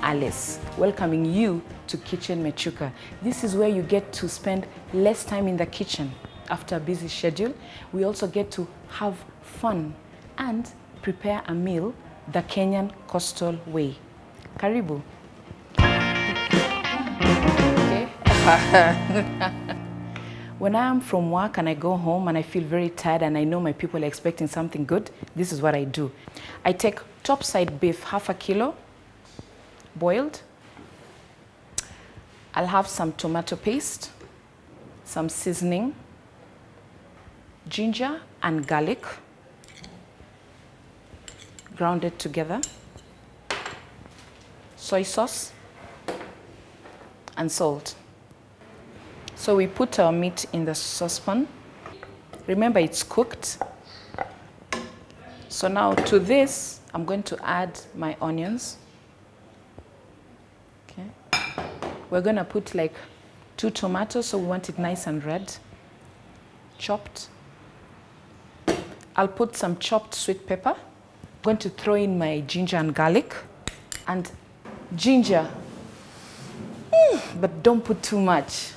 Alice, welcoming you to Kitchen Michuka. This is where you get to spend less time in the kitchen after a busy schedule. We also get to have fun and prepare a meal the Kenyan coastal way. Karibu. Okay. When I am from work and I go home and I feel very tired and I know my people are expecting something good, this is what I do. I take topside beef, 1/2 kilo, boiled. I'll have some tomato paste, some seasoning, ginger and garlic, grounded together, soy sauce, and salt. So we put our meat in the saucepan. Remember, it's cooked. So now to this, I'm going to add my onions. Okay. We're going to put like 2 tomatoes, so we want it nice and red, chopped. I'll put some chopped sweet pepper. I'm going to throw in my ginger and garlic. And ginger, but don't put too much.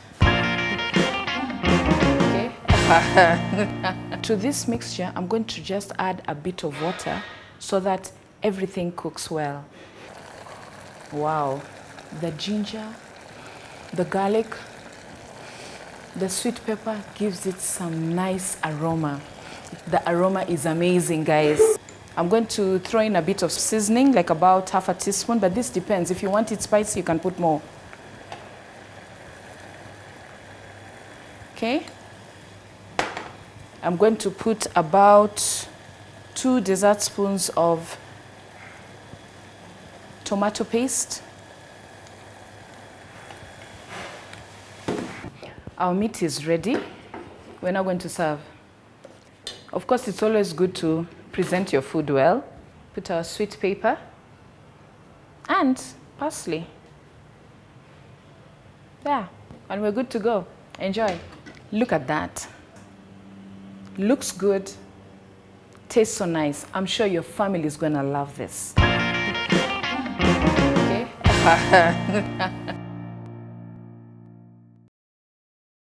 To this mixture, I'm going to just add a bit of water so that everything cooks well. Wow, the ginger, the garlic, the sweet pepper gives it some nice aroma. The aroma is amazing, guys. I'm going to throw in a bit of seasoning, like about 1/2 teaspoon, but this depends. If you want it spicy, you can put more. Okay. I'm going to put about 2 dessert spoons of tomato paste. Our meat is ready. We're now going to serve. Of course, it's always good to present your food well. Put our sweet pepper and parsley. Yeah, and we're good to go. Enjoy. Look at that. Looks good, tastes so nice. I'm sure your family is going to love this. Okay?